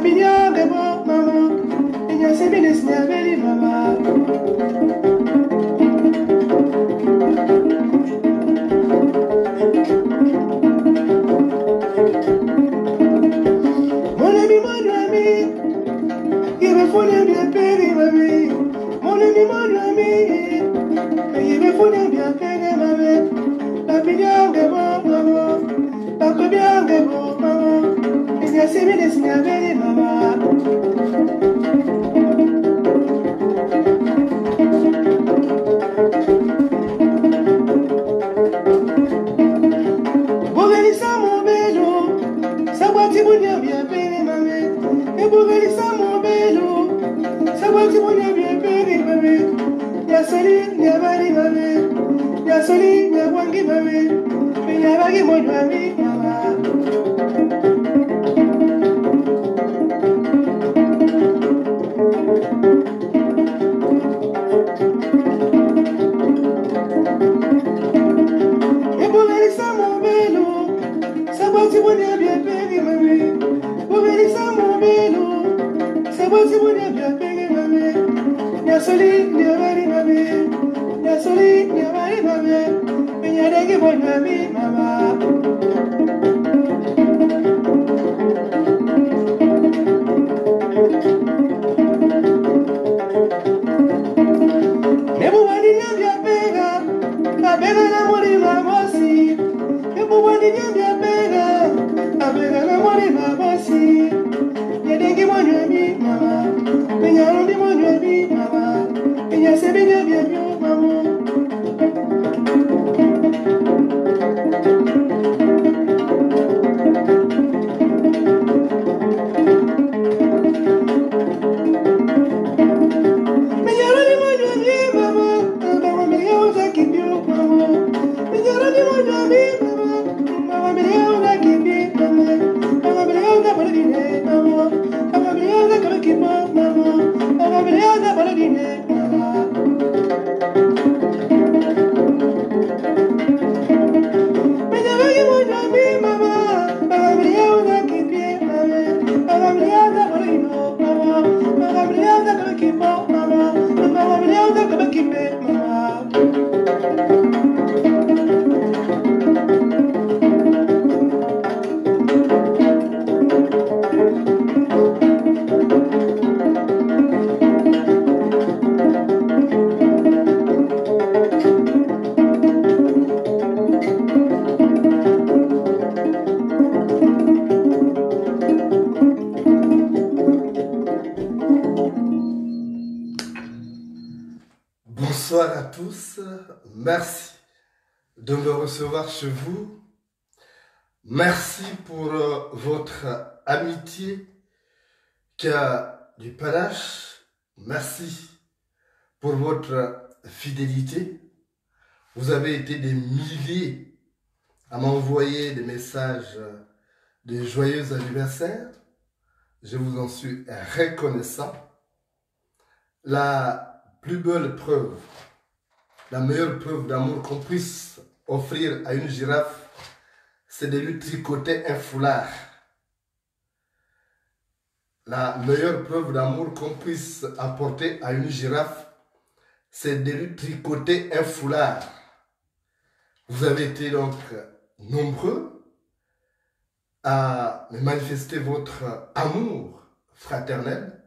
piña bo mama, ella se viene a ver mama. Mon ami, il me faut bien payer ma vie. Mon ami, il me faut bien payer ma vie. La piña bo mama, la piña bo mama, ella se viene a ver mama. Bogalisa mon belo, sabati bunya bien pere mame. E bogalisa mon belo, sabati bunya bien pere mame. Ya soli ya bari mame, ya soli ya wangi mame. Penya bagi mo mame mama. E bogalisa mon belo, sabati bunya bien pere mame. Bogalisa mon belo, sabati bunya bien pere mame. Ya soli ya bari mame, ya soli ya bari mame. Penya bagi mo mame mama. Nebu wani nyambia pega, abega na mori mamosi. Nebu wani nyambia pega, abega na mori mamosi. Nyedengi monyami mama, penyarundi monyami mama, penyasebi nyambia bio mamo. Penyarundi monyami mama, mama meyauza kibio mamo. Penyarundi monyami mama, mama meyauza kibio mamo. Mama meyauza baladine mamo, mama meyauza kabakipo mamo, mama meyauza baladine mama. Penyarundi monyami mama, mama meyauza kibio mamo, mama meyauza baladino mamo, mama meyauza kabakipo mamo, mama meyauza kabakipe mama. Bonsoir à tous, merci de me recevoir chez vous. Merci pour votre amitié qui a du panache. Merci pour votre fidélité. Vous avez été des milliers à m'envoyer des messages de joyeux anniversaire. Je vous en suis reconnaissant. La plus belle preuve, la meilleure preuve d'amour qu'on puisse offrir à une girafe, c'est de lui tricoter un foulard. La meilleure preuve d'amour qu'on puisse apporter à une girafe, c'est de lui tricoter un foulard. Vous avez été donc nombreux à me manifester votre amour fraternel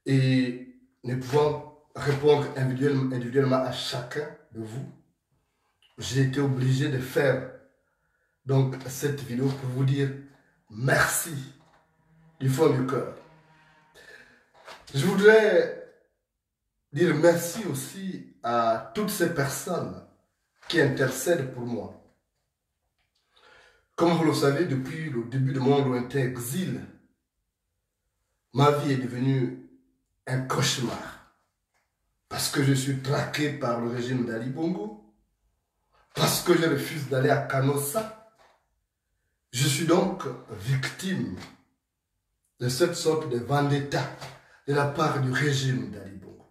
et ne pouvant répondre individuellement à chacun de vous, j'ai été obligé de faire donc cette vidéo pour vous dire merci du fond du cœur. Je voudrais dire merci aussi à toutes ces personnes qui intercèdent pour moi. Comme vous le savez, depuis le début de mon lointain exil, ma vie est devenue un cauchemar. Parce que je suis traqué par le régime d'Ali Bongo. Parce que je refuse d'aller à Canossa. Je suis donc victime de cette sorte de vendetta de la part du régime d'Ali Bongo.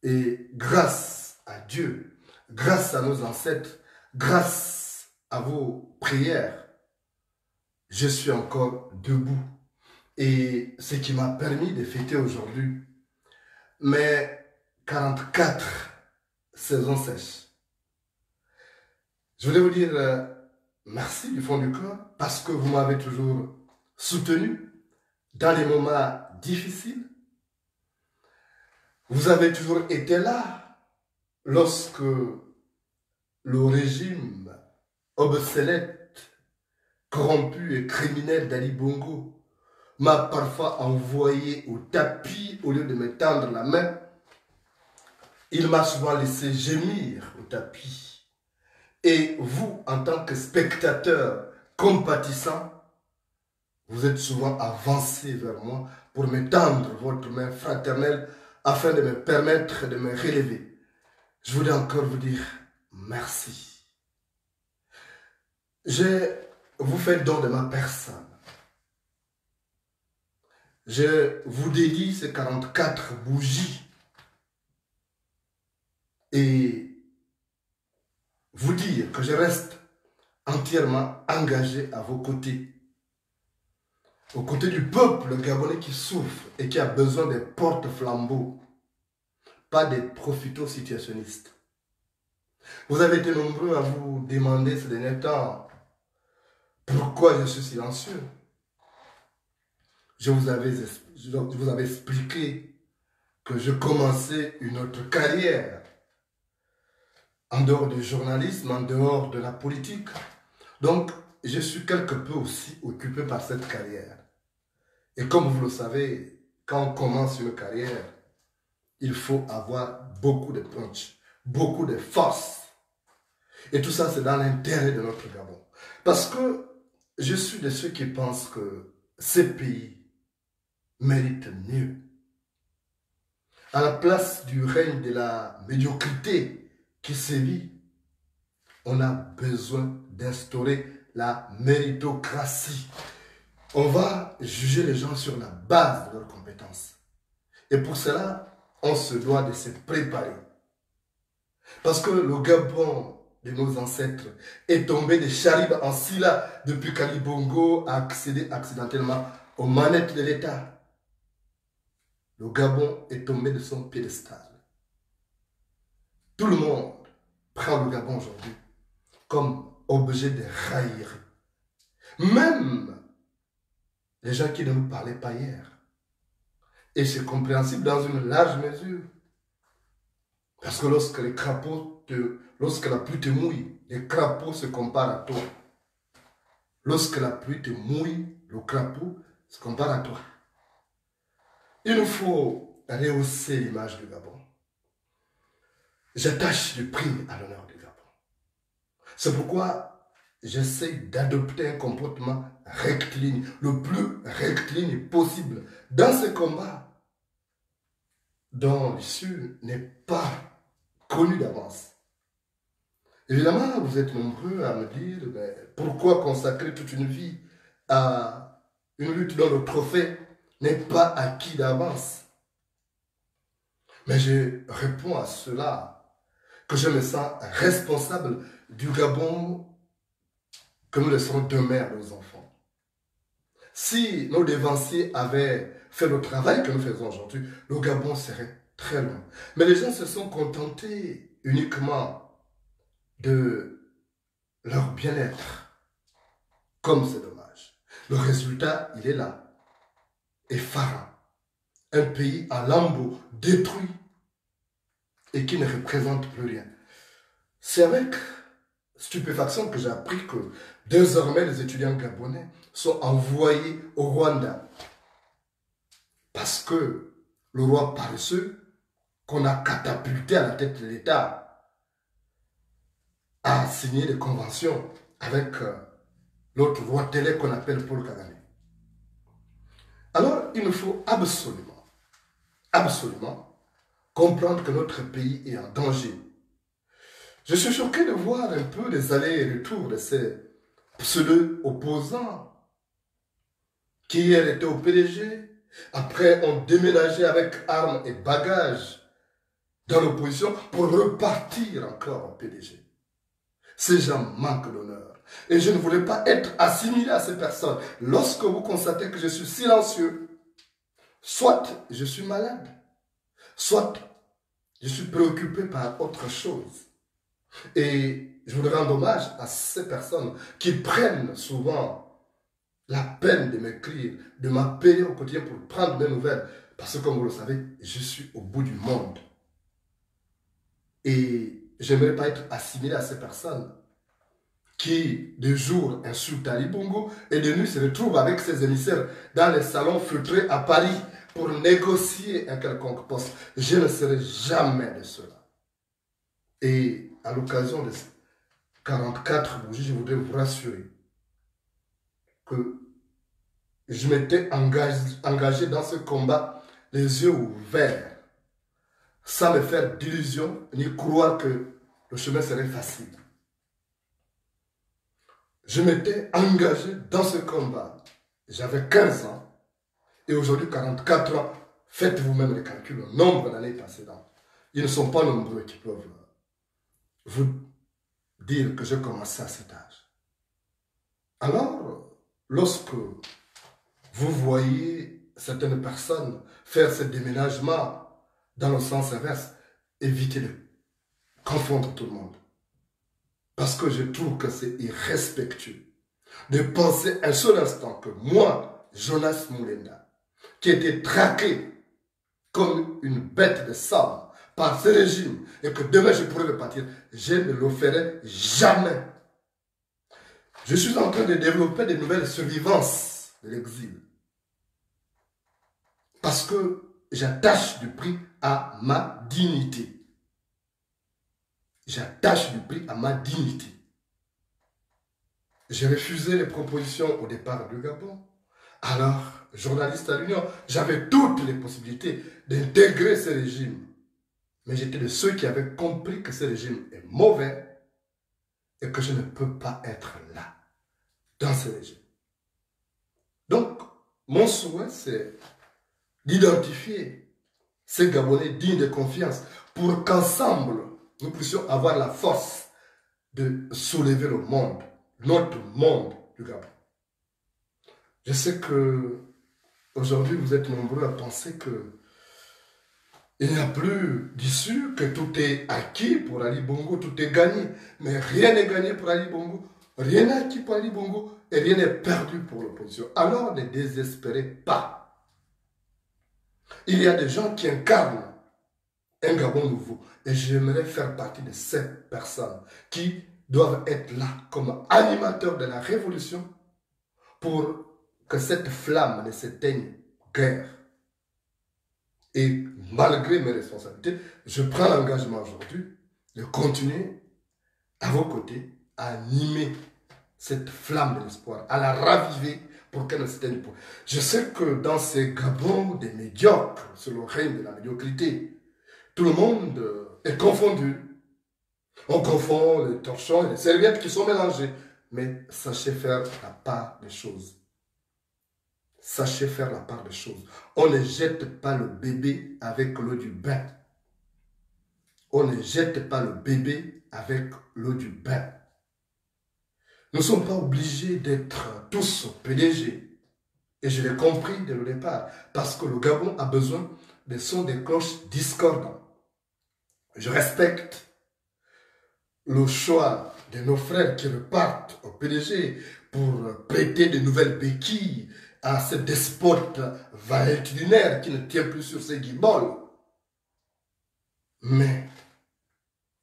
Et grâce à Dieu, grâce à nos ancêtres, grâce à vos prières, je suis encore debout. Et ce qui m'a permis de fêter aujourd'hui mes 44 saisons sèches. Je voulais vous dire merci du fond du cœur parce que vous m'avez toujours soutenu dans les moments difficiles. Vous avez toujours été là lorsque le régime obsolète, corrompu et criminel d'Ali Bongo m'a parfois envoyé au tapis au lieu de me tendre la main. Il m'a souvent laissé gémir au tapis. Et vous, en tant que spectateur compatissant, vous êtes souvent avancé vers moi pour me tendre votre main fraternelle afin de me permettre de me relever. Je voulais encore vous dire merci. Je vous fais don de ma personne. Je vous dédie ces 44 bougies et vous dire que je reste entièrement engagé à vos côtés, aux côtés du peuple gabonais qui souffre et qui a besoin des porte-flambeaux, pas des profito-situationnistes. Vous avez été nombreux à vous demander ces derniers temps pourquoi je suis silencieux. Je vous avais expliqué que je commençais une autre carrière en dehors du journalisme, en dehors de la politique. Donc, je suis quelque peu aussi occupé par cette carrière. Et comme vous le savez, quand on commence une carrière, il faut avoir beaucoup de punch, beaucoup de force. Et tout ça, c'est dans l'intérêt de notre Gabon. Parce que je suis de ceux qui pensent que ces pays méritent mieux. À la place du règne de la médiocrité qui sévit, on a besoin d'instaurer la méritocratie. On va juger les gens sur la base de leurs compétences. Et pour cela, on se doit de se préparer. Parce que le Gabon de nos ancêtres est tombé de Charib en Silla depuis qu'Ali Bongo a accédé accidentellement aux manettes de l'État. Le Gabon est tombé de son piédestal. Tout le monde prend le Gabon aujourd'hui comme objet de raillerie. Même les gens qui ne nous parlaient pas hier. Et c'est compréhensible dans une large mesure. Parce que lorsque la pluie te mouille, les crapauds se comparent à toi. Lorsque la pluie te mouille, le crapaud se compare à toi. Il nous faut rehausser l'image du Gabon. J'attache du prix à l'honneur du Gabon. C'est pourquoi j'essaie d'adopter un comportement rectiligne, le plus rectiligne possible dans ce combat dont l'issue n'est pas connue d'avance. Évidemment, vous êtes nombreux à me dire pourquoi consacrer toute une vie à une lutte dont le trophée n'est pas acquis d'avance. Mais je réponds à cela que je me sens responsable du Gabon que nous laisserons demain à nos enfants. Si nos devanciers avaient fait le travail que nous faisons aujourd'hui, le Gabon serait très loin. Mais les gens se sont contentés uniquement de leur bien-être. Comme c'est dommage. Le résultat, il est là. Effarant. Un pays à lambeaux, détruit et qui ne représente plus rien. C'est avec stupéfaction que j'ai appris que désormais les étudiants gabonais sont envoyés au Rwanda parce que le roi paresseux qu'on a catapulté à la tête de l'État a signé des conventions avec l'autre roi télé qu'on appelle Paul Kagame. Alors il nous faut absolument comprendre que notre pays est en danger. Je suis choqué de voir un peu les allers et retours de ces pseudo-opposants qui hier étaient au PDG, après ont déménagé avec armes et bagages dans l'opposition pour repartir encore au PDG. Ces gens manquent d'honneur. Et je ne voulais pas être assimilé à ces personnes. Lorsque vous constatez que je suis silencieux, soit je suis malade, soit je suis préoccupé par autre chose. Et je voudrais rendre hommage à ces personnes qui prennent souvent la peine de m'écrire, de m'appeler au quotidien pour prendre mes nouvelles. Parce que comme vous le savez, je suis au bout du monde. Et je n'aimerais pas être assimilé à ces personnes qui, de jour, insultent Ali Bongo et de nuit se retrouvent avec ses émissaires dans les salons feutrés à Paris pour négocier un quelconque poste. Je ne serai jamais de cela. Et à l'occasion de 44 bougies, je voudrais vous rassurer que je m'étais engagé dans ce combat les yeux ouverts, sans me faire d'illusions ni croire que le chemin serait facile. Je m'étais engagé dans ce combat. J'avais 15 ans et aujourd'hui 44 ans. Faites vous-même les calculs, le nombre d'années précédentes. Ils ne sont pas nombreux qui peuvent vous dire que j'ai commencé à cet âge. Alors, lorsque vous voyez certaines personnes faire ce déménagement dans le sens inverse, évitez de confondre tout le monde. Parce que je trouve que c'est irrespectueux de penser un seul instant que moi, Jonas Moulenda, qui était traqué comme une bête de somme par ce régime et que demain je pourrais le partir, je ne le ferai jamais. Je suis en train de développer de nouvelles survivances de l'exil. Parce que j'attache du prix à ma dignité. J'attache du prix à ma dignité. J'ai refusé les propositions au départ du Gabon. Alors, journaliste à l'Union, j'avais toutes les possibilités d'intégrer ce régime. Mais j'étais de ceux qui avaient compris que ce régime est mauvais et que je ne peux pas être là, dans ce régime. Donc, mon souhait, c'est d'identifier ces Gabonais dignes de confiance pour qu'ensemble, nous puissions avoir la force de soulever le monde, notre monde du Gabon. Je sais que aujourd'hui vous êtes nombreux à penser que il n'y a plus d'issue, que tout est acquis pour Ali Bongo, tout est gagné. Mais rien n'est gagné pour Ali Bongo, rien n'est acquis pour Ali Bongo et rien n'est perdu pour l'opposition. Alors ne désespérez pas. Il y a des gens qui incarnent un Gabon nouveau. Et j'aimerais faire partie de ces personnes qui doivent être là comme animateurs de la révolution pour que cette flamme ne s'éteigne guère. Et malgré mes responsabilités, je prends l'engagement aujourd'hui de continuer à vos côtés à animer cette flamme de l'espoir, à la raviver pour qu'elle ne s'éteigne pas. Je sais que dans ces Gabons des médiocres, sur le règne de la médiocrité, tout le monde est confondu. On confond les torchons et les serviettes qui sont mélangées. Mais sachez faire la part des choses. Sachez faire la part des choses. On ne jette pas le bébé avec l'eau du bain. On ne jette pas le bébé avec l'eau du bain. Nous ne sommes pas obligés d'être tous au PDG. Et je l'ai compris dès le départ. Parce que le Gabon a besoin des sons des cloches discordants. Je respecte le choix de nos frères qui repartent au PDG pour prêter de nouvelles béquilles à ce despote valétudinaire qui ne tient plus sur ses guibolles. Mais,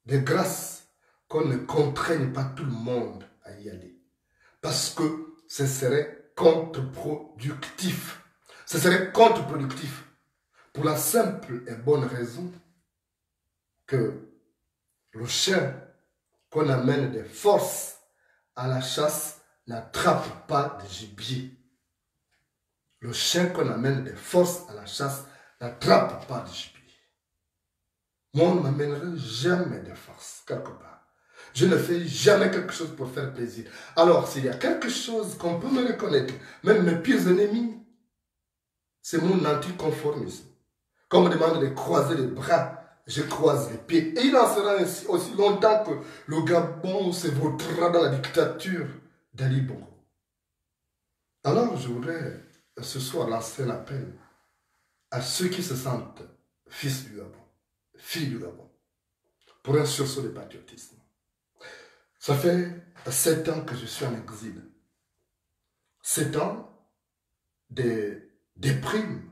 de grâce, qu'on ne contraigne pas tout le monde à y aller. Parce que ce serait contre-productif. Ce serait contre-productif pour la simple et bonne raison que le chien qu'on amène des forces à la chasse n'attrape pas de gibier. Le chien qu'on amène des forces à la chasse n'attrape pas de gibier. Moi, on ne m'amènerait jamais de force, quelque part. Je ne fais jamais quelque chose pour faire plaisir. Alors, s'il y a quelque chose qu'on peut me reconnaître, même mes pires ennemis, c'est mon anticonformisme. Qu'on me demande de croiser les bras, je croise les pieds. Et il en sera ainsi aussi longtemps que le Gabon se vautrera dans la dictature d'Ali Bongo. Alors je voudrais ce soir lancer un appel à ceux qui se sentent fils du Gabon, filles du Gabon, pour un sursaut de patriotisme. Ça fait 7 ans que je suis en exil. 7 ans de déprime.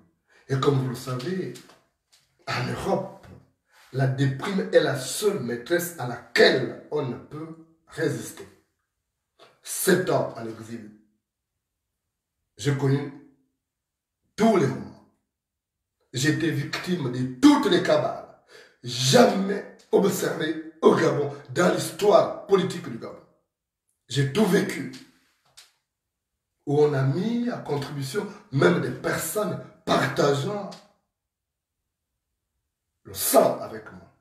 Et comme vous le savez, en Europe, la déprime est la seule maîtresse à laquelle on ne peut résister. 7 ans en exil. J'ai connu tous les moments. J'ai été victime de toutes les cabales. Jamais observé au Gabon, dans l'histoire politique du Gabon. J'ai tout vécu. Où on a mis à contribution même des personnes partageant le sang avec moi.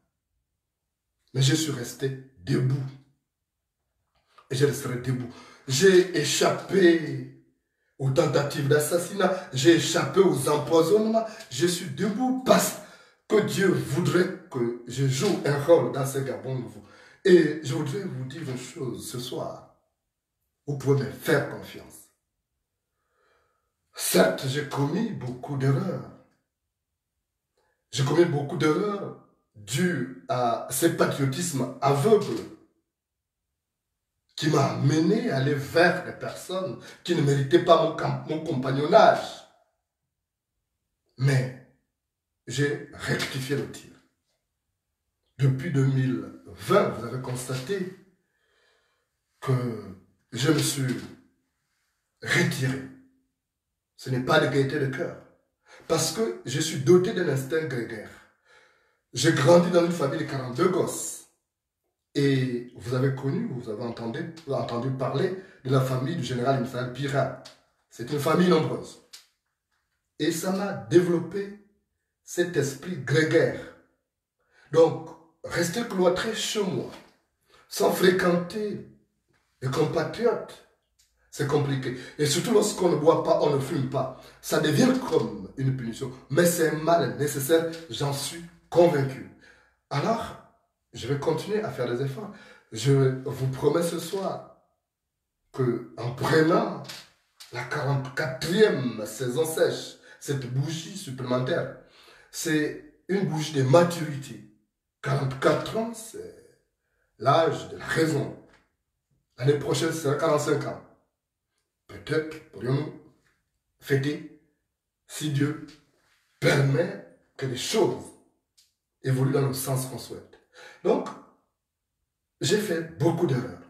Mais je suis resté debout. Et je resterai debout. J'ai échappé aux tentatives d'assassinat. J'ai échappé aux empoisonnements. Je suis debout parce que Dieu voudrait que je joue un rôle dans ce Gabon nouveau. Et je voudrais vous dire une chose ce soir. Vous pouvez me faire confiance. Certes, j'ai commis beaucoup d'erreurs. J'ai commis beaucoup d'erreurs dues à ce patriotisme aveugle qui m'a amené à aller vers des personnes qui ne méritaient pas mon compagnonnage. Mais j'ai rectifié le tir. Depuis 2020, vous avez constaté que je me suis retiré. Ce n'est pas de gaieté de cœur. Parce que je suis doté d'un instinct grégaire. J'ai grandi dans une famille de 42 gosses. Et vous avez entendu parler de la famille du général Misaël Pira. C'est une famille nombreuse. Et ça m'a développé cet esprit grégaire. Donc, rester cloîtré chez moi, sans fréquenter les compatriotes, c'est compliqué. Et surtout lorsqu'on ne boit pas, on ne fume pas. Ça devient comme une punition. Mais c'est un mal nécessaire, j'en suis convaincu. Alors, je vais continuer à faire des efforts. Je vous promets ce soir qu'en prenant la 44e saison sèche, cette bougie supplémentaire, c'est une bougie de maturité. 44 ans, c'est l'âge de la raison. L'année prochaine, ce sera 45 ans. Peut-être pourrions-nous fêter si Dieu permet que les choses évoluent dans le sens qu'on souhaite. Donc, j'ai fait beaucoup d'erreurs.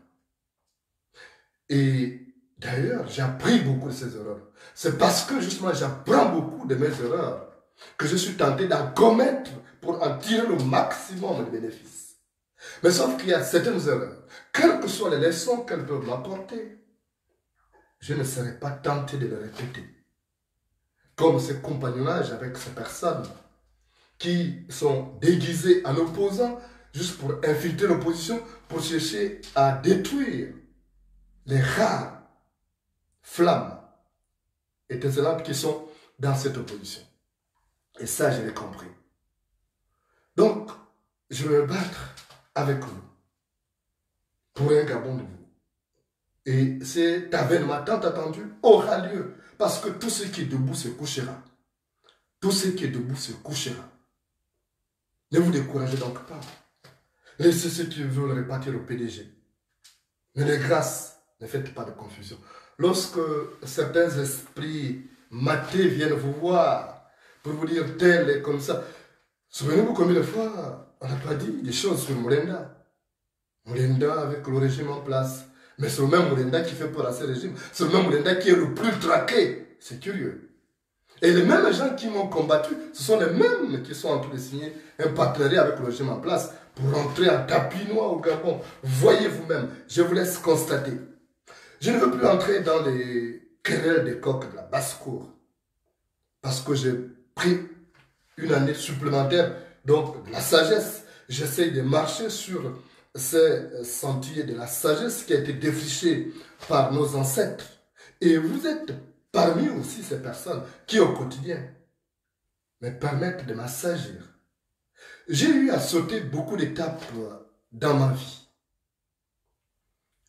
Et d'ailleurs, j'ai appris beaucoup de ces erreurs. C'est parce que justement, j'apprends beaucoup de mes erreurs que je suis tenté d'en commettre pour en tirer le maximum de bénéfices. Mais sauf qu'il y a certaines erreurs, quelles que soient les leçons qu'elles peuvent m'apporter, je ne serai pas tenté de les répéter. Comme ce compagnonnage avec ces personnes qui sont déguisées en opposants juste pour infiltrer l'opposition, pour chercher à détruire les rares flammes étincelantes qui sont dans cette opposition. Et ça, je l'ai compris. Donc, je vais me battre avec vous pour un Gabon de vous. Et cet avènement tant attendu aura lieu parce que tout ce qui est debout se couchera. Tout ce qui est debout se couchera. Ne vous découragez donc pas. Laissez ceux qui veulent répartir au PDG. Mais de grâce, ne faites pas de confusion. Lorsque certains esprits matés viennent vous voir pour vous dire tel et comme ça, souvenez-vous combien de fois on n'a pas dit des choses sur Moulenda. Moulenda avec le régime en place. Mais c'est le même Moulenda qui fait peur à ce régime. C'est le même Moulenda qui est le plus traqué. C'est curieux. Et les mêmes gens qui m'ont combattu, ce sont les mêmes qui sont en train de signer un partenariat avec le régime en place pour rentrer en tapis noir au Gabon. Voyez vous-même, je vous laisse constater. Je ne veux plus entrer dans les querelles des coqs de la basse-cour. Parce que j'ai pris une année supplémentaire, donc de la sagesse. J'essaye de marcher sur ces sentiers de la sagesse qui a été défriché par nos ancêtres. Et vous êtes parmi aussi ces personnes qui au quotidien me permettent de m'assagir. J'ai eu à sauter beaucoup d'étapes dans ma vie.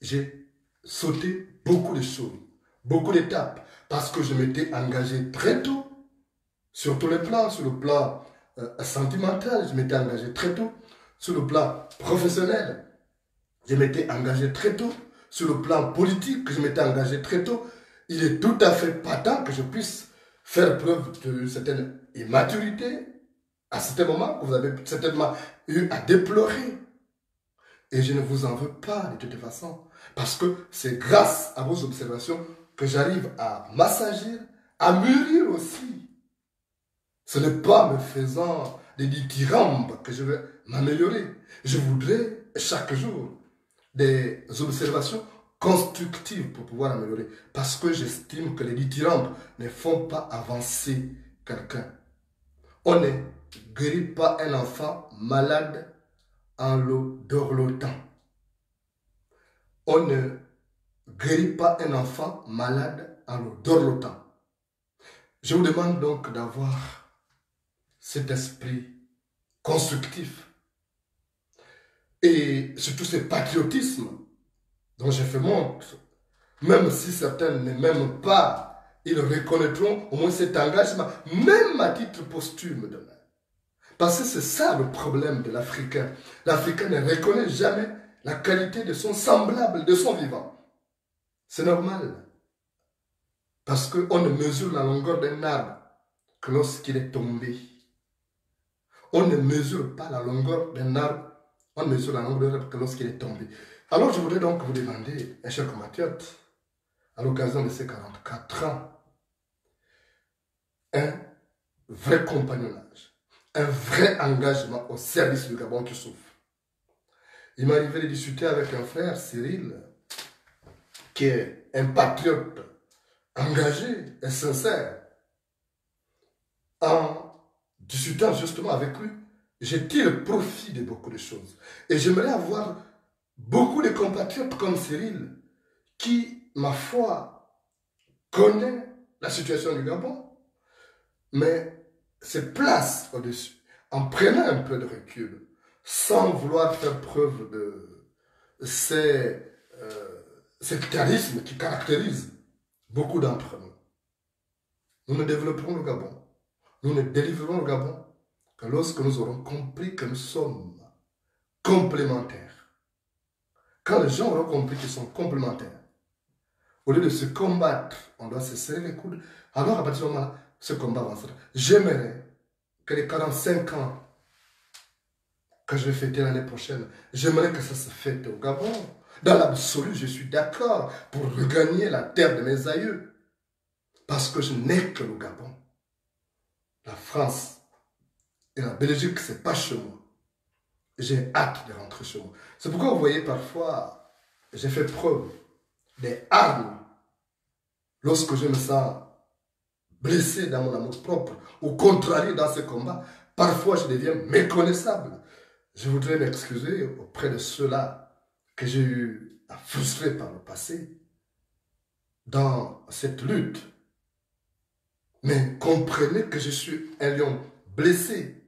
J'ai sauté beaucoup de choses, beaucoup d'étapes, parce que je m'étais engagé très tôt sur tous les plans, sur le plan sentimental, je m'étais engagé très tôt, sur le plan professionnel, je m'étais engagé très tôt, sur le plan politique, je m'étais engagé très tôt. Il est tout à fait patent que je puisse faire preuve d'une certaine immaturité à certains moments que vous avez certainement eu à déplorer. Et je ne vous en veux pas de toute façon, parce que c'est grâce à vos observations que j'arrive à m'assagir, à mûrir aussi. Ce n'est pas me faisant des dithyrambes que je vais m'améliorer. Je voudrais chaque jour des observations constructives pour pouvoir améliorer. Parce que j'estime que les dithyrambes ne font pas avancer quelqu'un. On ne guérit pas un enfant malade en le dorlotant. On ne guérit pas un enfant malade en le dorlotant. Je vous demande donc d'avoir cet esprit constructif et surtout ce patriotisme dont j'ai fait montre, même si certains ne m'aiment pas, ils reconnaîtront au moins cet engagement, même à titre posthume demain. Parce que c'est ça le problème de l'Africain. L'Africain ne reconnaît jamais la qualité de son semblable, de son vivant. C'est normal. Parce qu'on ne mesure la longueur d'un arbre que lorsqu'il est tombé. On ne mesure pas la longueur d'un arbre, on mesure la longueur d'un arbre que lorsqu'il est tombé. Alors je voudrais donc vous demander, un cher compatriote, à l'occasion de ces 44 ans, un vrai compagnonnage, un vrai engagement au service du Gabon qui souffre. Il m'est arrivé de discuter avec un frère, Cyril, qui est un patriote engagé et sincère. En discutant justement avec lui, je tire profit de beaucoup de choses. Et j'aimerais avoir beaucoup de compatriotes comme Cyril qui, ma foi, connaît la situation du Gabon, mais se place au-dessus, en prenant un peu de recul, sans vouloir faire preuve de ce charisme qui caractérise beaucoup d'entre nous. Nous ne développerons le Gabon, nous ne délivrerons le Gabon que lorsque nous aurons compris que nous sommes complémentaires. Quand les gens auront compris qu'ils sont complémentaires, au lieu de se combattre, on doit se serrer les coudes, alors à partir de ce moment-là, ce combat avancera. J'aimerais que les 45 ans que je vais fêter l'année prochaine, j'aimerais que ça se fête au Gabon. Dans l'absolu, je suis d'accord pour regagner la terre de mes aïeux. Parce que je n'ai que le Gabon. La France et la Belgique, c'est pas chez moi. J'ai hâte de rentrer chez moi. C'est pourquoi vous voyez parfois, j'ai fait preuve des armes lorsque je me sens blessé dans mon amour propre ou contrarié dans ce combat. Parfois, je deviens méconnaissable. Je voudrais m'excuser auprès de ceux-là que j'ai eu à frustrer par le passé dans cette lutte. Mais comprenez que je suis un lion blessé.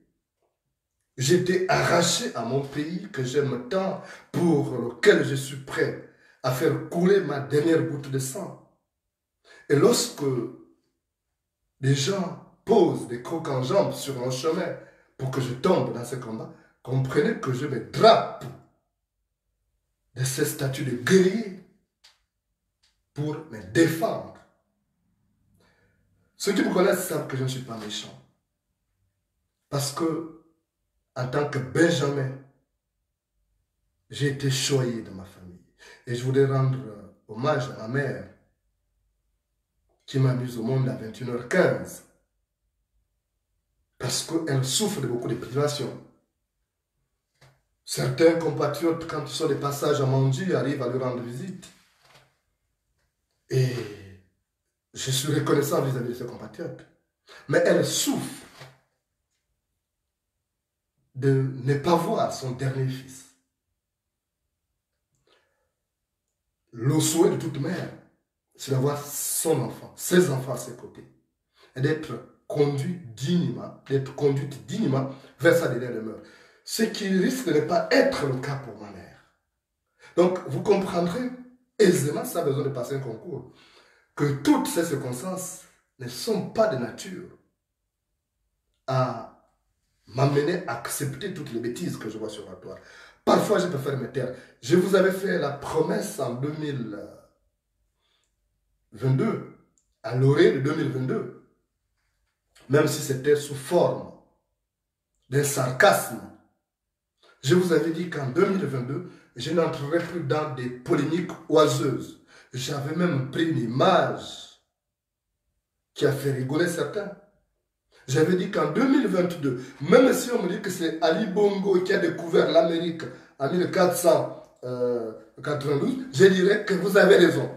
J'étais arraché à mon pays que j'aime tant, pour lequel je suis prêt à faire couler ma dernière goutte de sang. Et lorsque des gens posent des crocs en jambes sur mon chemin pour que je tombe dans ce combat, comprenez que je me drape de ce statut de guerrier pour me défendre. Ceux qui me connaissent savent que je ne suis pas méchant. Parce que, en tant que Benjamin, j'ai été choyé de ma famille. Et je voudrais rendre hommage à ma mère, qui m'a mis au monde à 21h15. Parce qu'elle souffre de beaucoup de privations. Certains compatriotes, quand ils sont de passage à Mandi, arrivent à lui rendre visite. Et je suis reconnaissant vis-à-vis de ces compatriotes. Mais elle souffre de ne pas voir son dernier fils. Le souhait de toute mère, c'est d'avoir son enfant, ses enfants à ses côtés. Et d'être conduite dignement vers sa dernière demeure. Ce qui risque de ne pas être le cas pour ma mère. Donc, vous comprendrez aisément, sans besoin de passer un concours, que toutes ces circonstances ne sont pas de nature à m'amener à accepter toutes les bêtises que je vois sur la toile. Parfois, je préfère me taire. Je vous avais fait la promesse en 2022, à l'orée de 2022, même si c'était sous forme d'un sarcasme. Je vous avais dit qu'en 2022, je n'entrerai plus dans des polémiques oiseuses. J'avais même pris une image qui a fait rigoler certains. J'avais dit qu'en 2022, même si on me dit que c'est Ali Bongo qui a découvert l'Amérique en 1492, je dirais que vous avez raison.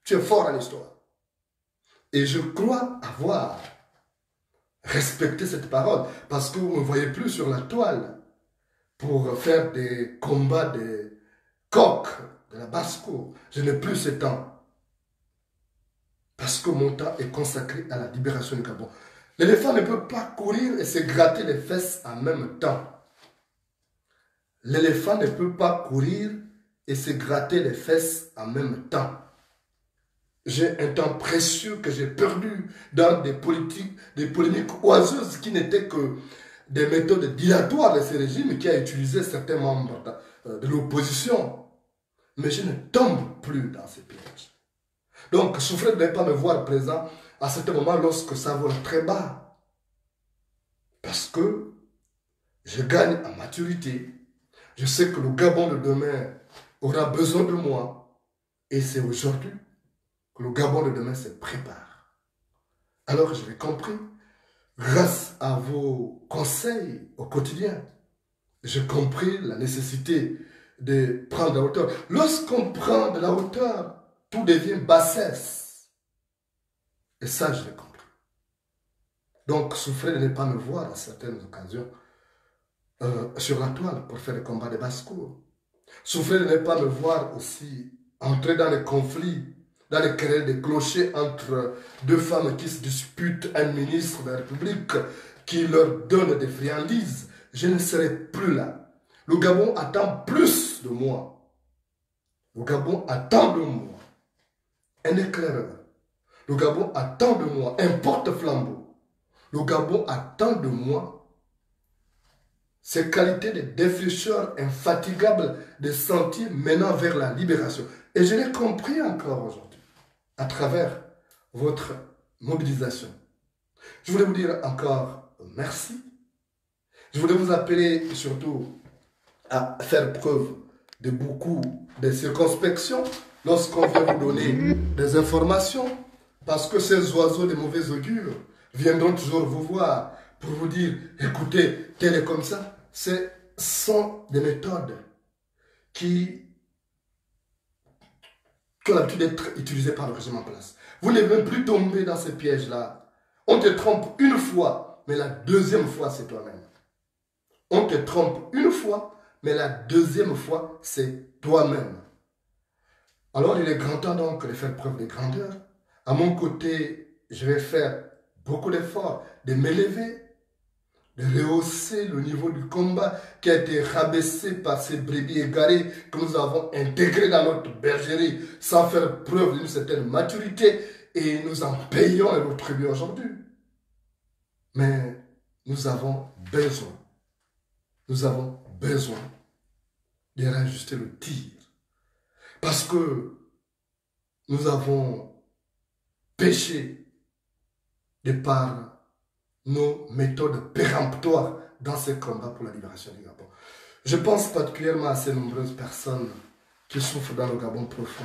Tu es fort en histoire. Et je crois avoir respecté cette parole parce que vous ne me voyez plus sur la toile pour faire des combats de coq, de la basse-cour. Je n'ai plus ce temps. Parce que mon temps est consacré à la libération du Gabon. L'éléphant ne peut pas courir et se gratter les fesses en même temps. L'éléphant ne peut pas courir et se gratter les fesses en même temps. J'ai un temps précieux que j'ai perdu dans des polémiques oiseuses qui n'étaient que des méthodes dilatoires de ce régime qui a utilisé certains membres de l'opposition. Mais je ne tombe plus dans ces pièges. Donc, souffrez de ne pas me voir présent à ce moment lorsque ça vole très bas. Parce que je gagne en maturité. Je sais que le Gabon de demain aura besoin de moi. Et c'est aujourd'hui que le Gabon de demain se prépare. Alors, je l'ai compris. Grâce à vos conseils au quotidien, j'ai compris la nécessité de prendre de la hauteur. Lorsqu'on prend de la hauteur, tout devient bassesse. Et ça, je l'ai compris. Donc, souffrez de ne pas me voir à certaines occasions sur la toile pour faire des combats de basse-cour. Souffrez de ne pas me voir aussi entrer dans les conflits, dans les querelles de clochers entre deux femmes qui se disputent un ministre de la République qui leur donne des friandises. Je ne serai plus là. Le Gabon attend plus de moi. Le Gabon attend de moi un éclaireur. Le Gabon attend de moi un porte-flambeau. Le Gabon attend de moi ces qualités de défricheur infatigable des sentiers menant vers la libération. Et je l'ai compris encore aujourd'hui, à travers votre mobilisation. Je voulais vous dire encore merci. Je voulais vous appeler surtout à faire preuve de beaucoup de circonspection lorsqu'on vient vous donner des informations, parce que ces oiseaux de mauvais augure viendront toujours vous voir pour vous dire, écoutez, tel est comme ça. Ce sont des méthodes qui ont l'habitude d'être utilisées par le régime en place. Vous n'êtes même plus tombé dans ces pièges-là. On te trompe une fois, mais la deuxième fois, c'est toi-même. On te trompe une fois, mais la deuxième fois, c'est toi-même. Alors, il est grand temps donc de faire preuve de grandeur. À mon côté, je vais faire beaucoup d'efforts, de m'élever, de rehausser le niveau du combat qui a été rabaissé par ces brebis égarées que nous avons intégrées dans notre bergerie sans faire preuve d'une certaine maturité et nous en payons le tribut aujourd'hui. Mais nous avons besoin de réajuster le tir parce que nous avons péché de par nos méthodes péremptoires dans ce combat pour la libération du Gabon. Je pense particulièrement à ces nombreuses personnes qui souffrent dans le Gabon profond.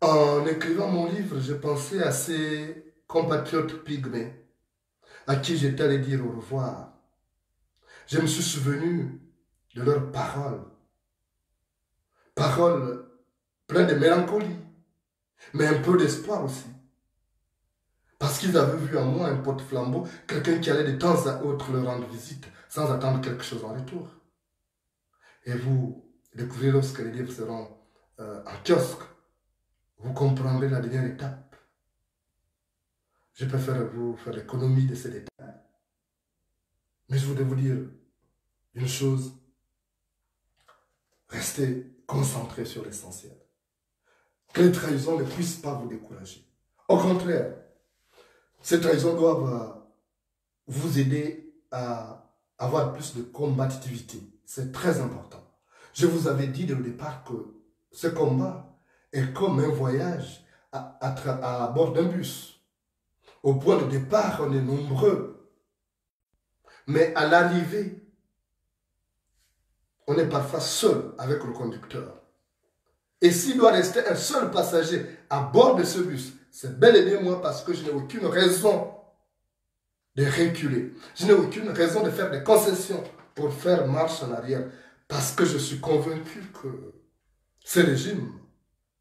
En écrivant mon livre, je pensais à ces compatriotes pygmées à qui j'étais allé dire au revoir. Je me suis souvenu de leurs paroles. Paroles pleines de mélancolie, mais un peu d'espoir aussi. Parce qu'ils avaient vu en moi un porte-flambeau, quelqu'un qui allait de temps à autre leur rendre visite, sans attendre quelque chose en retour. Et vous découvrirez lorsque les livres seront en kiosque, vous comprendrez la dernière étape. Je préfère vous faire l'économie de ces détails. Mais je voudrais vous dire une chose, restez concentrés sur l'essentiel. Que les trahisons ne puissent pas vous décourager. Au contraire, ces trahisons doivent vous aider à avoir plus de combativité. C'est très important. Je vous avais dit dès le départ que ce combat est comme un voyage à bord d'un bus. Au point de départ, on est nombreux. Mais à l'arrivée, on est parfois seul avec le conducteur. Et s'il doit rester un seul passager à bord de ce bus, c'est bel et bien moi parce que je n'ai aucune raison de reculer. Je n'ai aucune raison de faire des concessions pour faire marche en arrière. Parce que je suis convaincu que ce régime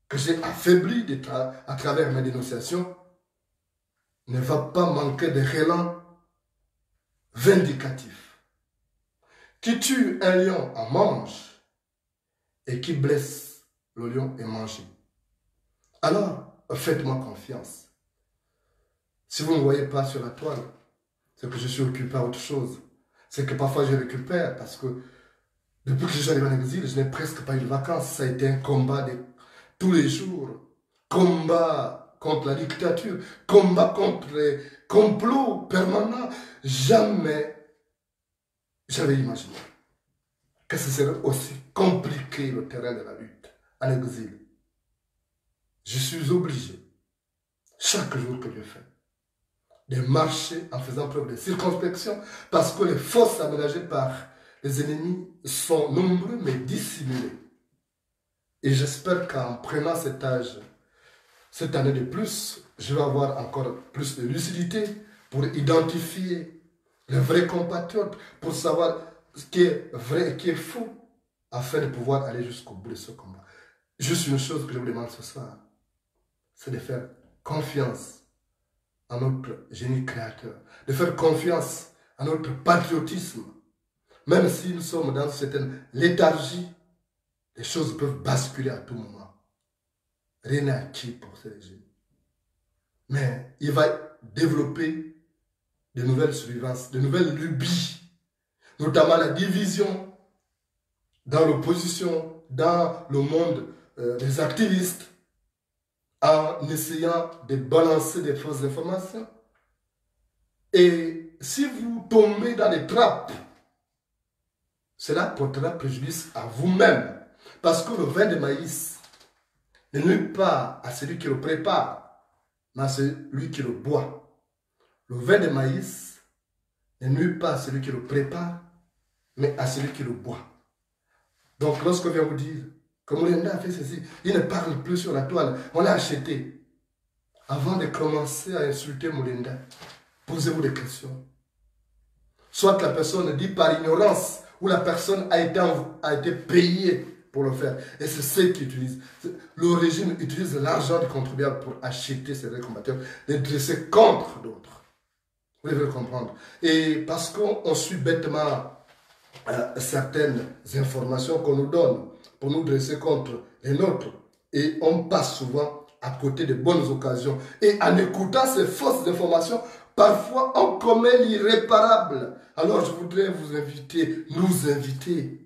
que j'ai affaibli à travers mes dénonciations ne va pas manquer de relents vindicatifs. Qui tue un lion en mange et qui blesse le lion est mangé. Alors, faites-moi confiance. Si vous ne me voyez pas sur la toile, c'est que je suis occupé à autre chose. C'est que parfois je récupère parce que depuis que je suis arrivé en exil, je n'ai presque pas eu de vacances. Ça a été un combat de tous les jours. Combat contre la dictature, combat contre les complots permanents. Jamais j'avais imaginé que ce serait aussi compliqué le terrain de la lutte en exil. Je suis obligé, chaque jour que je fais, de marcher en faisant preuve de circonspection parce que les forces aménagées par les ennemis sont nombreux mais dissimulés. Et j'espère qu'en prenant cet âge, cette année de plus, je vais avoir encore plus de lucidité pour identifier les vrais compatriotes, pour savoir ce qui est vrai et qui est faux, afin de pouvoir aller jusqu'au bout de ce combat. Juste une chose que je vous demande ce soir, c'est de faire confiance à notre génie créateur, de faire confiance à notre patriotisme. Même si nous sommes dans une certaine léthargie, les choses peuvent basculer à tout moment. Rien n'est acquis pour ce régime. Mais il va développer de nouvelles survivances, de nouvelles lubies, notamment la division dans l'opposition, dans le monde des activistes, en essayant de balancer des fausses informations. Et si vous tombez dans les trappes, cela portera préjudice à vous-même. Parce que le vin de maïs ne nuit pas à celui qui le prépare, mais à celui qui le boit. Le vin de maïs ne nuit pas à celui qui le prépare, mais à celui qui le boit. Donc lorsqu'on vient vous dire que Mulenda a fait ceci, il ne parle plus sur la toile, on l'a acheté. Avant de commencer à insulter Mulenda, posez-vous des questions. Soit la personne dit par ignorance, ou la personne a été payée pour le faire. Et c'est ce qu'ils utilisent. Le régime utilise l'argent du contribuable pour acheter ces vrais combattants, les dresser contre d'autres. Vous devez le comprendre. Et parce qu'on suit bêtement certaines informations qu'on nous donne pour nous dresser contre les nôtres. Et on passe souvent à côté de bonnes occasions. Et en écoutant ces fausses informations, parfois on commet l'irréparable. Alors je voudrais vous inviter, nous inviter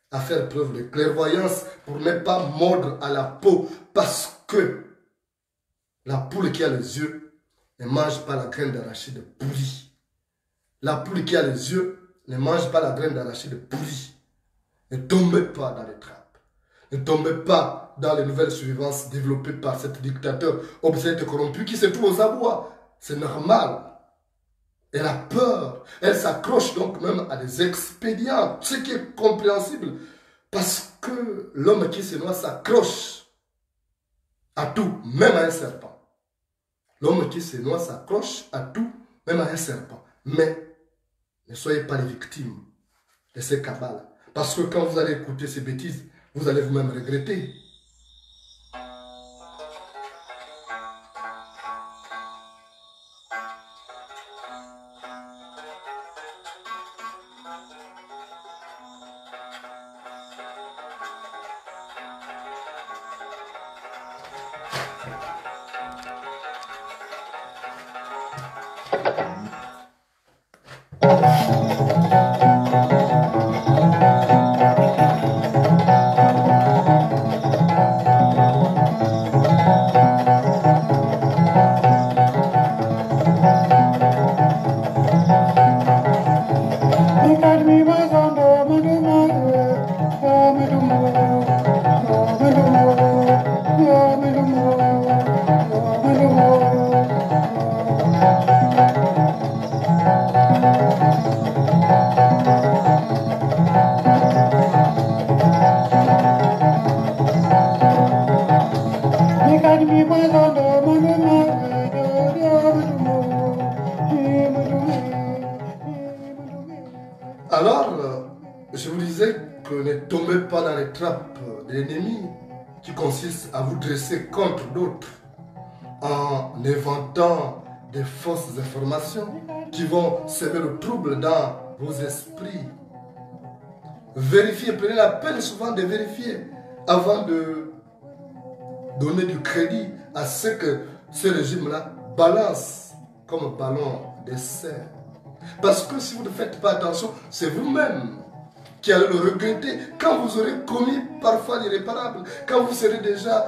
à faire preuve de clairvoyance pour ne pas mordre à la peau. Parce que la poule qui a les yeux ne mange pas la graine d'arachide pourrie. La poule qui a les yeux ne mange pas la graine d'arachide pourrie. Ne tombez pas dans les trappes. Ne tombez pas dans les nouvelles survivances développées par cet dictateur obsédé et corrompu qui se trouve aux abois. C'est normal. Elle a peur. Elle s'accroche donc même à des expédients. Ce qui est compréhensible. Parce que l'homme qui se noie s'accroche à tout, même à un serpent. L'homme qui se noie s'accroche à tout, même à un serpent. Mais ne soyez pas les victimes de ces cabales. Parce que quand vous allez écouter ces bêtises, vous allez vous-même regretter. trappes de l'ennemi qui consiste à vous dresser contre d'autres en inventant des fausses informations qui vont semer le trouble dans vos esprits. Vérifiez, prenez la peine souvent de vérifier avant de donner du crédit à ce que ce régime-là balance comme ballon d'essai. Parce que si vous ne faites pas attention, c'est vous-même qui allez le regretter quand vous aurez commis parfois l'irréparable, quand vous serez déjà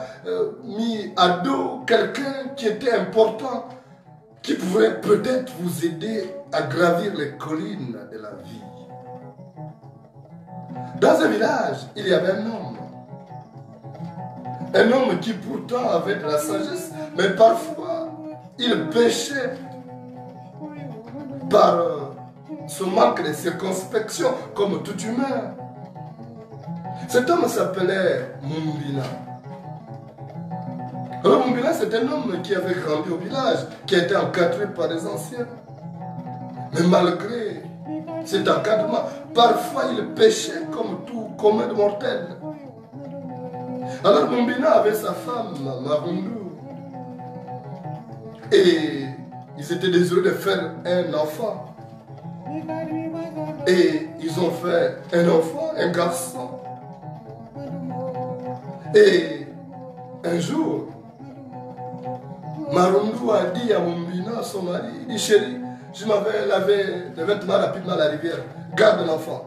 mis à dos quelqu'un qui était important, qui pourrait peut-être vous aider à gravir les collines de la vie. Dans un village, il y avait un homme qui pourtant avait de la sagesse, mais parfois il péchait par ce manque de circonspection comme tout humain. Cet homme s'appelait Mumbina. Alors Mumbina, c'est un homme qui avait grandi au village, qui a été encadré par les anciens. Mais malgré cet encadrement, parfois il péchait comme tout commun de mortel. Alors Mumbina avait sa femme, Marundu, et ils étaient désireux de faire un enfant. Et ils ont fait un enfant, un garçon. Et un jour, Marundu a dit à Mumbina, son mari, il dit, chérie, je m'avais lavé les vêtements rapidement à la rivière, garde l'enfant.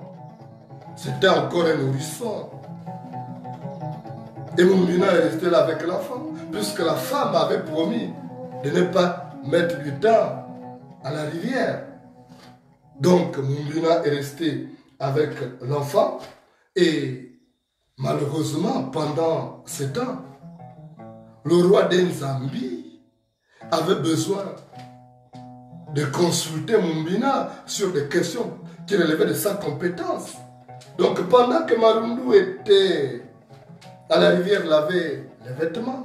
C'était encore un nourrisson. Et Mumbina est resté là avec l'enfant, puisque la femme avait promis de ne pas mettre du temps à la rivière. Donc Mumbina est resté avec l'enfant et malheureusement pendant ce temps, le roi d'Enzambi avait besoin de consulter Mumbina sur des questions qui relevaient de sa compétence. Donc pendant que Marundu était à la rivière laver les vêtements,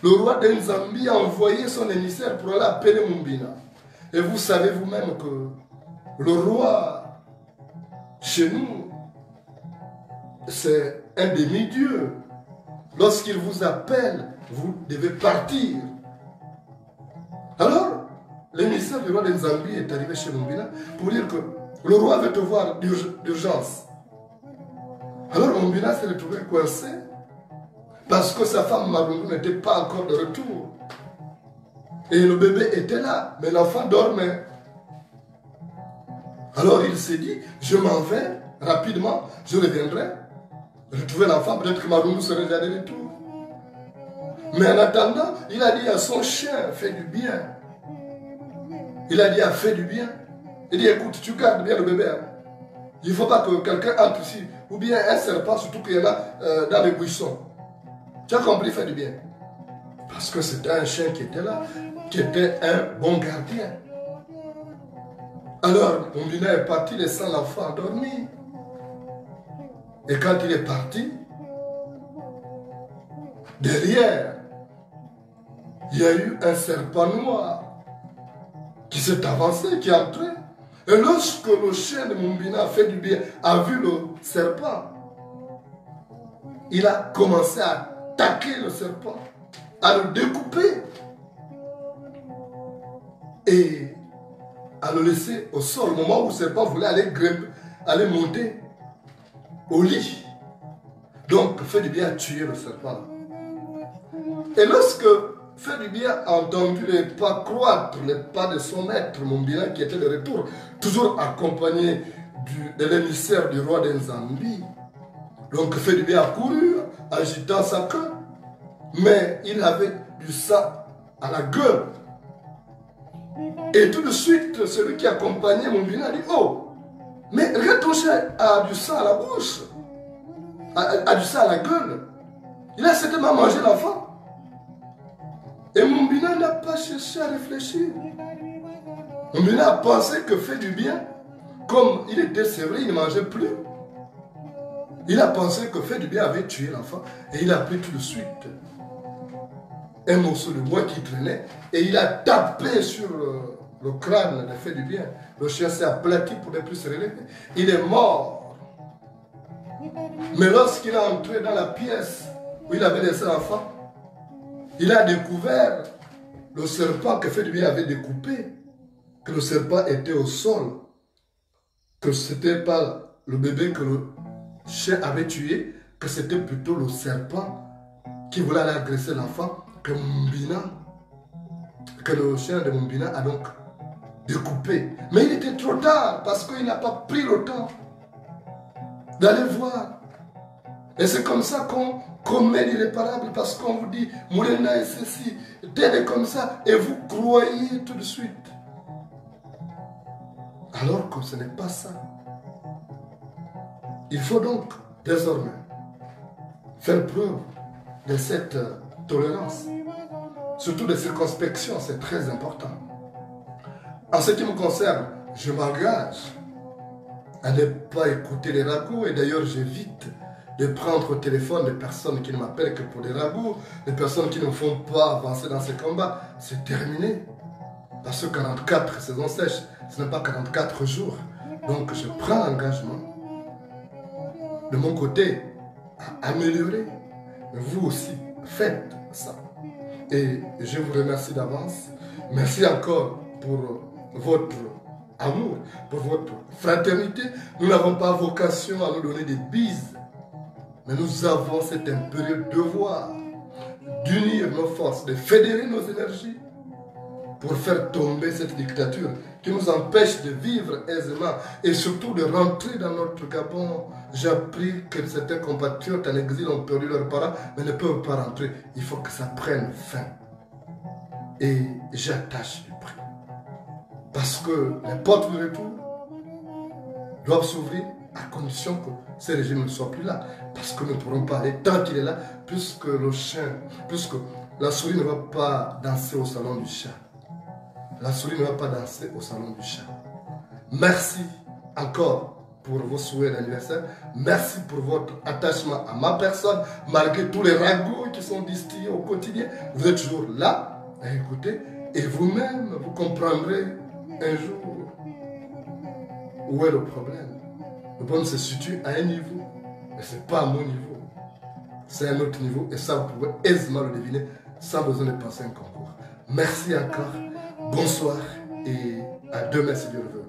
le roi d'Enzambi a envoyé son émissaire pour aller appeler Mumbina. Et vous savez vous-même que le roi, chez nous, c'est un demi-dieu. Lorsqu'il vous appelle, vous devez partir. Alors, l'émissaire du roi d'Enzambi est arrivé chez Mumbina pour dire que le roi veut te voir d'urgence. Alors Mumbina s'est retrouvé coincé parce que sa femme Marundu n'était pas encore de retour. Et le bébé était là, mais l'enfant dormait. Alors il s'est dit, je m'en vais rapidement, je reviendrai retrouver l'enfant, peut-être que Marundu serait déjà de retour. Mais en attendant, il a dit à son chien, fais du bien. Il a dit à fais du bien. Il dit, écoute, tu gardes bien le bébé. Hein. Il ne faut pas que quelqu'un entre ici, ou bien un serpent, surtout qu'il y en a dans les buissons. Tu as compris, fais du bien. Parce que c'était un chien qui était là, qui était un bon gardien. Alors, Mumbina est parti laissant l'enfant dormir. Et quand il est parti, derrière, il y a eu un serpent noir qui s'est avancé, qui est entré. Et lorsque le chien de Mumbina a fait du bien, a vu le serpent, il a commencé à attaquer le serpent, à le découper et à le laisser au sol. Au moment où le serpent voulait aller grimper, aller monter au lit. Donc, fait du bien à tuer le serpent. Et lorsque fait du bien a entendu les pas croître, les pas de son maître, Mumbina, qui était de retour, toujours accompagné de l'émissaire du roi d'Enzambi. Donc, fait du bien a couru, agitant sa queue, mais il avait du sang à la gueule. Et tout de suite, celui qui accompagnait Mumbina a dit, oh, mais regarde, ton chien a du sang à la bouche, a du sang à la gueule. Il a certainement mangé l'enfant. Et Mumbina n'a pas cherché à réfléchir. Mumbina a pensé que fait du bien, comme il était sévère, il ne mangeait plus. Il a pensé que fait du bien avait tué l'enfant et il a pris tout de suite un morceau de bois qui traînait et il a tapé sur le crâne de fait du bien. Le chien s'est aplati pour ne plus se relever. Il est mort. Mais lorsqu'il est entré dans la pièce où il avait laissé l'enfant, il a découvert le serpent que Félix avait découpé, que le serpent était au sol, que ce n'était pas le bébé que le chien avait tué, que c'était plutôt le serpent qui voulait aller agresser l'enfant, que le chien de Mumbina a donc découpé. Mais il était trop tard parce qu'il n'a pas pris le temps d'aller voir. Et c'est comme ça qu'on commet l'irréparable, parce qu'on vous dit Moulena et ceci, tel est comme ça, et vous croyez tout de suite. Alors que ce n'est pas ça. Il faut donc désormais faire preuve de cette tolérance, surtout de circonspection, c'est très important. En ce qui me concerne, je m'engage à ne pas écouter les ragots, et d'ailleurs j'évite de prendre au téléphone des personnes qui ne m'appellent que pour des ragots, des personnes qui ne me font pas avancer dans ces combats. C'est terminé. Parce que 44 saisons sèches, ce n'est pas 44 jours. Donc je prends l'engagement de mon côté à améliorer. Vous aussi, faites ça. Et je vous remercie d'avance. Merci encore pour votre amour, pour votre fraternité. Nous n'avons pas vocation à nous donner des bises, mais nous avons cet impérieux devoir d'unir nos forces, de fédérer nos énergies pour faire tomber cette dictature qui nous empêche de vivre aisément et surtout de rentrer dans notre Gabon. J'ai appris que certains compatriotes en exil ont perdu leurs parents, mais ne peuvent pas rentrer. Il faut que ça prenne fin. Et j'attache du prix. Parce que les portes de retour doivent s'ouvrir à condition que ces régimes ne soient plus là. Parce que nous ne pourrons pas aller tant qu'il est là, puisque le chien, puisque la souris ne va pas danser au salon du chat. La souris ne va pas danser au salon du chat. Merci encore pour vos souhaits d'anniversaire. Merci pour votre attachement à ma personne, malgré tous les ragots qui sont distillés au quotidien. Vous êtes toujours là à écouter, et vous-même, vous comprendrez un jour où est le problème. Le problème se situe à un niveau, mais ce n'est pas à mon niveau. C'est un autre niveau, et ça, vous pouvez aisément le deviner sans besoin de passer un concours. Merci encore, bonsoir, et à demain si Dieu le veut.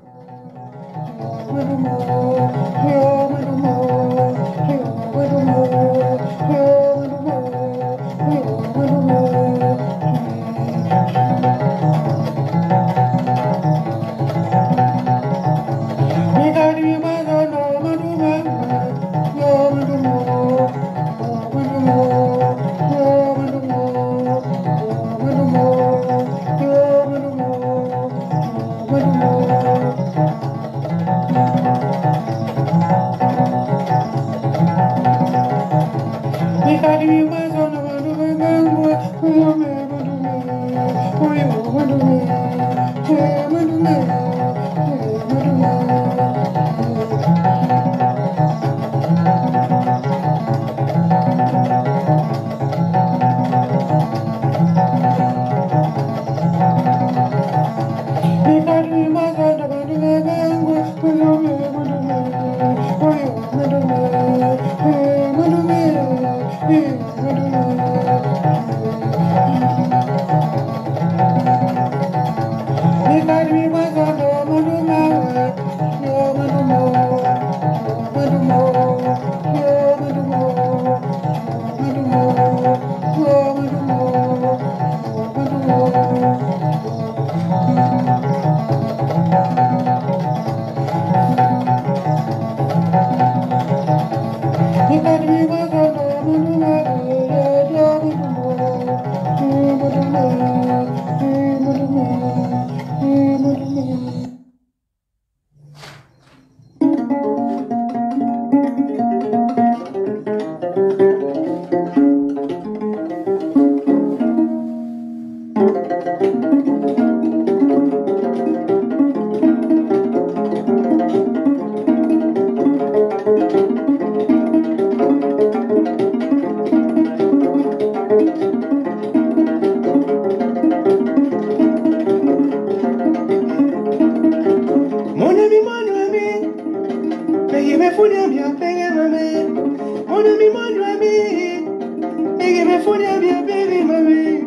Yebefunia bien baby mami.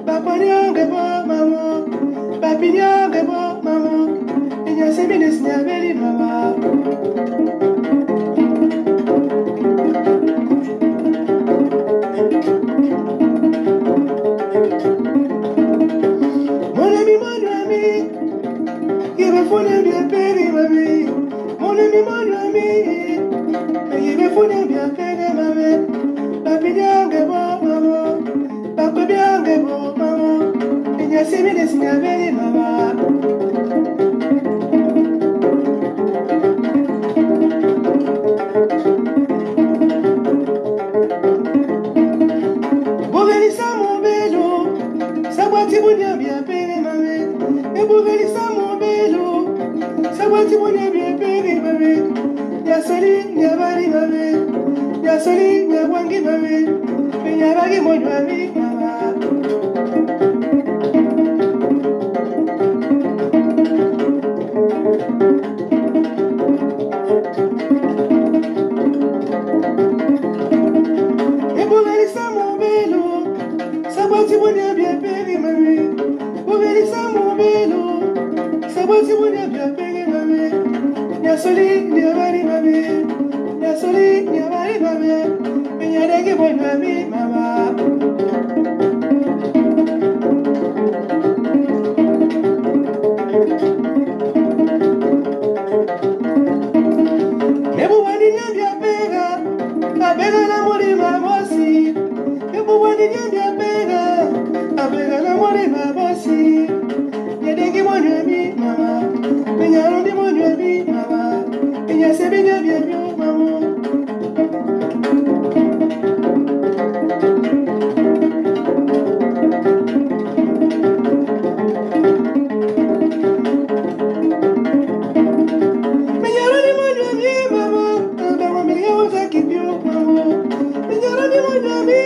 Papanyanga bo mama. Papinyanga bo mama. Inya seminis nya beli mama. Mon ami, yebefunia bien baby mami. Mon ami, yebefunia bien baby mami. Papinyanga bo mama. Papinyanga bo mama. Inya seminis nya beli mama. Bovelisa mon belo, sabati bonya bien pere mame. E bovelisa mon belo, sabati bonya bien pere mame. Ya soli ya bari mame, ya soli ya wangi mame. Ya bagi moyo ami mama. E bovelisa mon belo, sabati bonya bien pere mame. Bovelisa mon belo, sabati bonya bien pere mame. Ya soli ya bari mame, ya soli ya bari mame. Ya dagi moyo ami mama. Ebu wani nyambia pega, abega na mori mamosi. Ebu wani nyambia pega, abega na mori mamosi. Yedegi monyo mi mama, penyarundi monyo mi mama. Penya sebi nyambia mi mama. Penyarundi monyo mi mama, abega monyo mi mama. Penyarundi monyo mi